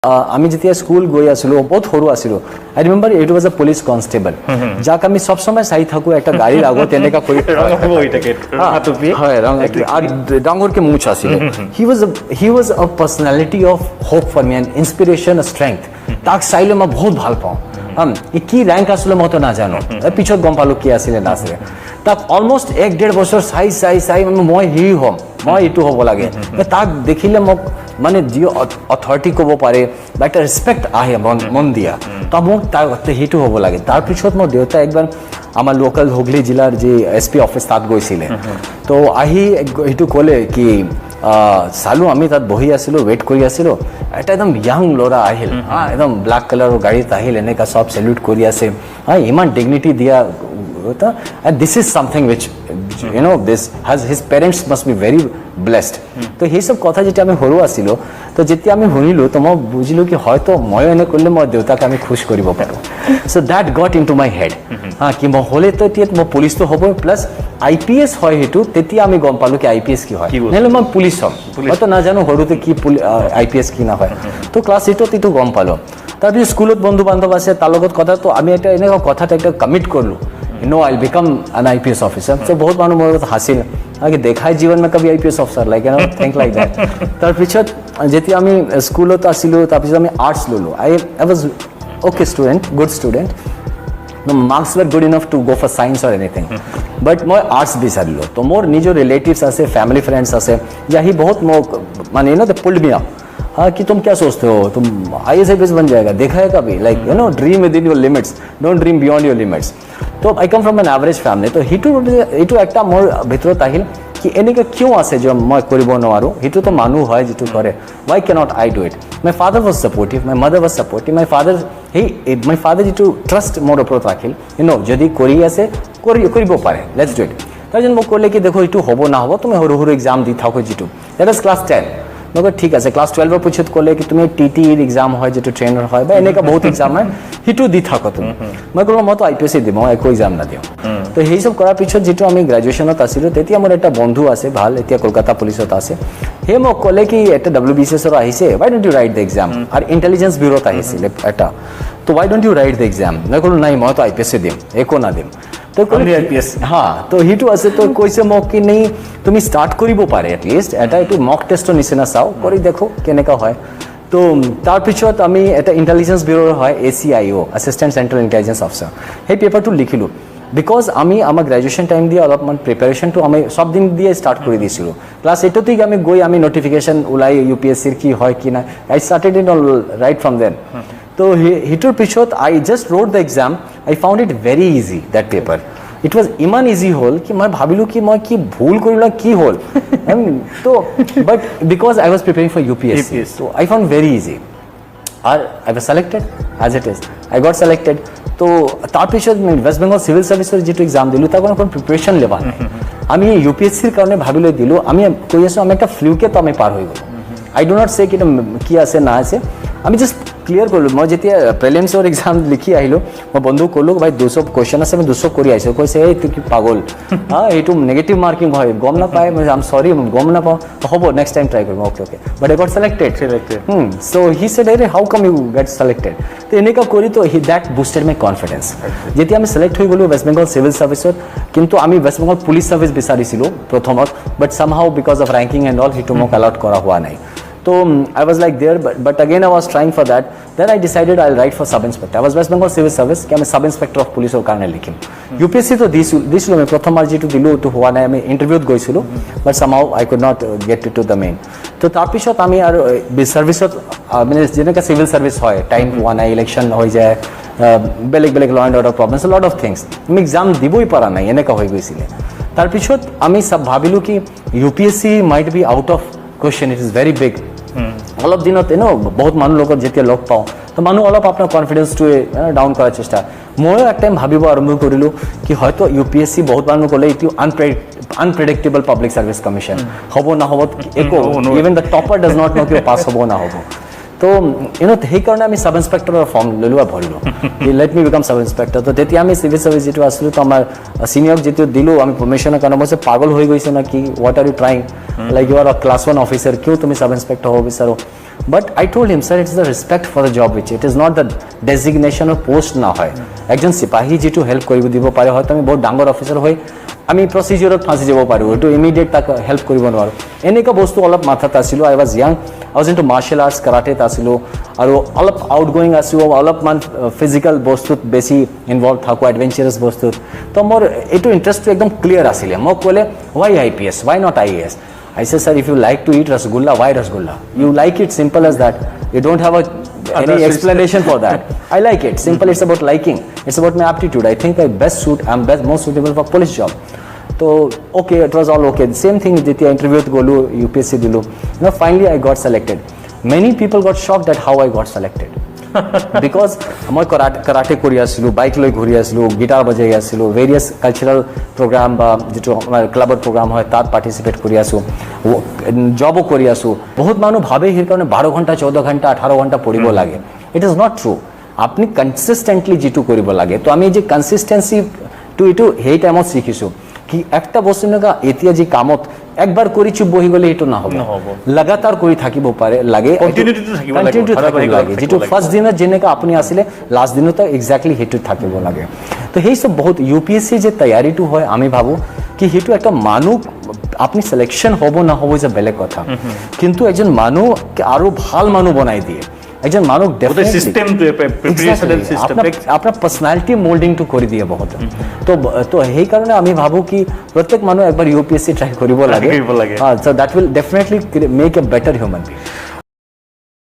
আমি যেতিয়া স্কুল গৈ আছিলো বহুত সৰু আছিলো আই ৰিমেম্বাৰ ইট ৱাজ আ পুলিচ কনষ্টেবল যাক আমি সব সময় চাই থাকো একটা গাড়ীৰ আগত এনেকা কৰি হয় আৰু ডাঙৰকে মুছ আছিল he was a personality of hope for me and inspiration strength তাক চাইলে মই বহুত ভাল পাওঁ কি ৰেংক আছিলে মই তো নাজানো পিছত গম পালো কি আছিলে না আছিলে তাক অলমোষ্ট 1.5 বছৰ চাই মই হেৰি হ'ম মই এইটো হ'ব লাগে তাক দেখিলে মোক মানে যি অথৰিটি ক'ব পাৰে বা একটা ৰেসপেক্ট আহে মন দিয়া তো মোক তাৰ সেইটো হ'ব লাগে তাৰপিছত মোৰ দেউতা একবাৰ আমাৰ লোকেল হুগলি জিলাৰ যে এসপি অফিস তাত গৈছিলে তো আহি সেইটো ক'লে কি চালো আমি তাত বহি আছিলো ৱেইট কৰি আছিলো এটা একদম ইয়াং ল'ৰা আহিল একদম ব্ল্যাক কালাৰৰ গাড়ীত আহিল এনেকা সব সেলিউট কৰি আছে ইমান ডিগনিটি দিয়া and this is something which you know this has his parents must be very blessed তো সেই সব কথা যেটা আমি সৰু আছিলো তো যেতিয়া আমি শুনিলো তো মই বুজিলো কি হয়তো মই এনে কৰিলে মই দেউতাক আমি খুশ কৰিব পাৰো so that got into my head কি মই হলে তো এতিয়া মই পুলিচ তো হ'ব প্লাস আইপিএস হয় হেতু তেতিয়া আমি গম পালো কি আইপিএস কি হয় নহলে মই পুলিচ হম মই তো নাজানো সৰুতে কি আইপিএস কি না হয় তো ক্লাস 8 তে গম পালো তাৰপিছত স্কুলত বন্ধু বান্ধৱ আছে তাৰ লগত কথা তো আমি এটা এনেকা কথাত একটা কমিট করলো No, I'll become an IPS officer. So बहुत मानो मोर हासिल आगे देखा है जीवन में कभी IPS officer like you know think like that. तार पिछत जेती आमी स्कूल तो आसिलो तार पिछत आमी arts लोलो. I was okay student, good student. No marks were good enough to go for science or anything. But मैं arts भी सारिलो. तो मोर निजो relatives आसे, family friends आसे, यही बहुत मो माने you know they pulled me up. हाँ कि तुम क्या सोचते हो तुम IAS बन जाएगा देखा है कभी like you know dream with in your limits don't dream beyond your limits तो I come from an average family तो हिटू একটা মোৰ ভিতৰত আহিল কি এনেকা কিয় আছে যে মই কৰিব নোৱাৰো হিটু তো মানুহ হয় যেটো কৰে why cannot I do it my father was supportive my mother was supportive my father যেটো trust মোৰ ওপৰত ৰাখিল you know যদি কৰি আছে কৰিব পাৰে let's do it তাৰজন মোক ক'লে কি দেখো হিটু হ'ব না হ'ব তুমি সৰু সৰু এক্সাম দি থাকো যেটো that was class 10 मगर ठीक है क्लास 12 पूछत कोले कि तुम्हें टीटी एग्जाम হয় যেটো ট্রেনার হয় বা এনেকা বহুত এক্সাম হয় হিটু দি থাকো তুমি মই কলো মই তো আইপিএস দিম মই একো এক্সাম না দিও তো হেই সব কৰাৰ পিছত যেটো আমি গ্ৰেজুৱেচনত আছিলো তেতিয়া মোৰ এটা বন্ধু আছে ভাল এতিয়া কলকাতা পুলিচত আছে হে মোক ক'লে কি এটা ডব্লিউবিসিএস ৰ আহিছে why don't you write the exam আর ইন্টেলিজেন্স ব্যুরোত আহিছিল এটা তো why don't you write the exam মই কলো নাই মই তো আইপিএস দিম একো না দিম তো কোনি আইপিএস হ্যাঁ তো হিটু আছে তো কইছে মোক কি নেই তুমি স্টার্ট করিব পারে এট লিস্ট এটা একটু মক টেস্টৰ নিচিনা চাও কৰি দেখো কেনেকা হয় তো তাৰ পিছত আমি এটা ইন্টেলিজেন্স ব্যুৰোৰ হয় ACIO assistant central intelligence officer এই পেপারটো লিখিলো বিকজ আমি আমার গ্রাজুয়েশন টাইম দিয়ে অলপমান প্রিপারেশনটো আমি সব দিন দিয়ে স্টার্ট করে দিয়েছিলো ক্লাস 8 থেকে আমি গই আমি নোটিফিকেশন ওলাই ইউপিএসসির কি হয় কি না I started in right from then তো হিটুর পিছত I just read the exam I found it very easy that paper it was ইমান ইজি হল কি মই ভাবিলো কি মই কি ভুল কৰিলা কি হল তো but because I was preparing for UPSC তো আই ফাউন্ড ভেরি ইজি আর I was selected as it is I got selected তো তার পিছত ওয়েস্ট বেঙ্গল সিভিল সার্ভিসের যেটো এক্সাম দিলো তার কোনো প্রিপারেশন লেবা নাই আমি ইউপিএসসির কারণে ভাবিলে দিলো আমি কই আছো আমি একটা ফ্লুকে তো আমি পার হই গলো আই ডু নট সে কি আছে না আছে আমি জাস্ট ক্লিয়ার করলো মই যেতিয়া প্ৰিলিমসৰ এক্সাম লিখি আহিলো মই বন্ধু কলো ভাই 200 কোশ্চেন আছে আমি 200 কৰি আইছো কৈছে এই তুই কি পাগল এইটো নেগেটিভ মার্কিং হয় গম না পায় মই আম সরি গম না পাও হ'ব নেক্সট টাইম ট্রাই করব okay but I got selected so he said আরে how come you get selected তো এনেকা করি তো দ্যাট বুস্টেড মাই কনফিডেন্স যেতিয়া আমি সিলেক্ট হৈ গলো ওয়েস্ট বেঙ্গল সিভিল সার্ভিসত কিন্তু আমি ওয়েস্ট বেঙ্গল পুলিশ সার্ভিস বিচাৰিছিলো প্ৰথমত but somehow because of ranking and all হিটু মোক অ্যালাউড কৰা হোৱা নাই So I was like there, but again I was trying for that. Then I decided I'll write for sub inspector. I was West Bengal Civil Service. कि मैं sub inspector of police और कारण लिखिम. UPSC तो this low मैं प्रथम बार जेटू दिलो तो हुआ ना मैं इंटरव्यूत গৈছিলো, but somehow I could not get to the main. तो তাৰপিছত আমি আৰু সাৰ্ভিসত মানে যেনেকা সিভিল সাৰ্ভিস হয় টাইম হোৱা নাই ইলেকশন হৈ যায় বেলেগ law and order problems lot of things আমি এক্সাম দিবই পাৰা নাই এনেকা হৈ গৈছিলে তাৰপিছত আমি সব ভাবিলো কি UPSC might be out of question it is very big অলপ দিনতে ন বহুত মানুহ লগত যেতিয়া লগ পাওঁ তো মানুহ অলপ আপোনাৰ কনফিডেন্সটো ডাউন কৰাৰ চেষ্টা ময়ো এক টাইম ভাবিব আৰম্ভ কৰিলো কি হয়তো ইউপিএসসি বহুত মানুহ ক'লে ইটো আনপ্ৰেডিক্টেবল পাব্লিক সাৰ্ভিস কমিশন হ'ব না হ'ব একো even the topper does not know কি পাস হ'ব না হ'ব তো সেই কাৰণে আমি সাব ইন্সপেক্টৰৰ ফৰ্ম ললো আৰু ভৰিলো let me become sub inspector তো তেতিয়া আমি সিভিল সাৰ্ভিস যেটো আছিল তো আমাৰ সিনিয়ৰ যেটো দিলো আমি প্ৰমোশনৰ কাৰণে মই পাগল হৈ গৈছে না কি what are you trying like you are a class 1 officer কিয় তুমি সাব ইন্সপেক্টৰ হ'ব বিচাৰো but I told him sir it's the respect for the job which it is not the designation of post নহয় একজন চিপাহী যিটো help কৰিব দিব পাৰে হয়তো আমি বহুত ডাঙৰ অফিচাৰ হৈ আমি প্ৰচিডিউৰত ফাঁচি যাব পাৰোঁ এইটো ইমিডিয়েট তাক হেল্প কৰিব নোৱাৰোঁ এনেকুৱা বস্তু অলপ মাথাত আছিলোঁ I was young I was into martial arts কাৰাটেত আছিলোঁ আৰু অলপ আউট গোয়িং আছিলোঁ অলপমান ফিজিকেল বস্তুত বেছি ইনভলভ থাকোঁ এডভেঞ্চাৰাছ বস্তুত তো মোৰ এইটো ইণ্টাৰেষ্টটো একদম ক্লিয়াৰ আছিলে মোক ক'লে Y IPS Y not IAS I said, sir, if you like to eat rasgulla, why rasgulla? You like it, simple as that. You don't have any explanation for that. I like it. Simple, it's about liking. It's about my aptitude. I think I'm most suitable for police job. So, okay, it was all okay. The same thing, Ditya interview to Golu, UPSC Dilu. Finally, I got selected. Many people got shocked at how I got selected. Because মই karate কৰি আছিলোঁ bike লৈ ঘূৰি আছিলোঁ guitar বজাই আছিলোঁ various cultural programme বা যিটো আমাৰ ক্লাবৰ প্ৰগ্ৰাম হয় তাত পাৰ্টিচিপেট কৰি আছোঁ জবো কৰি আছোঁ বহুত মানুহ ভাবে সেই কাৰণে 12 ঘণ্টা 14 ঘণ্টা 18 ঘণ্টা পঢ়িব লাগে ইট ইজ নট ট্ৰু আপুনি কনসিস্টেন্টলি যিটো কৰিব লাগে তো আমি যে কনসিস্টেন্সি টু এইটো সেই টাইমত শিকিছোঁ কি একটা বস্তু নকা এতিয়া যে কামত একবার কৰি চুপ বহি গলে এটো না হ'ব লাগাতাৰ কৰি থাকিব পাৰে লাগে কন্টিনিউটি থাকিব লাগে যেটো ফার্স্ট দিনত যেনেকা আপুনি আসিলে লাস্ট দিনত এক্স্যাক্টলি হেতু থাকিব লাগে তো সেই সব বহুত ইউপিএসসি যে তৈয়াৰীটো হয় আমি ভাবো কি হেতু একটা মানুহ আপনি সিলেকশন হ'ব না হ'ব যে বেলেগ কথা কিন্তু একজন মানুহ আৰু ভাল মানুহ বনাই দিয়ে একজন মানুহ ডেফিনেটলি সিস্টেম প্ৰিপাৰেশন সিস্টেম আপনাৰ পাৰ্সোনালিটি মোল্ডিং টু কৰি দিয়ে বহুত তো সেই কাৰণে আমি ভাবো কি প্ৰত্যেক মানুহ একবাৰ ইউপিএসসি ট্ৰাই কৰিব লাগে so that will definitely make a better human being